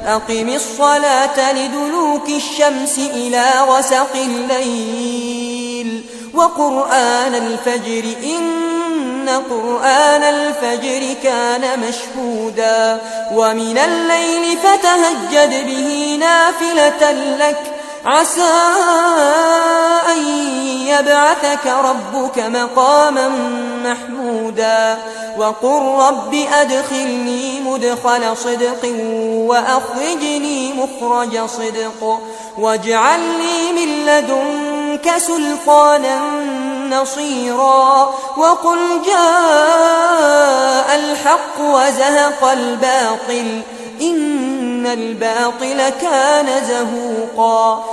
أقم الصلاة لدلوك الشمس إلى غسق الليل وقرآن الفجر إن قرآن الفجر كان مشهودا ومن الليل فتهجد به نافلة لك عسى أن يبعثك ربك مقاما محمودا وقل رب أدخلني مدخل صدق وأخرجني مخرج صدق واجعل لي من لدنك سلطانا نصيرا وقل جاء الحق وزهق الباطل إن الباطل كان زهوقا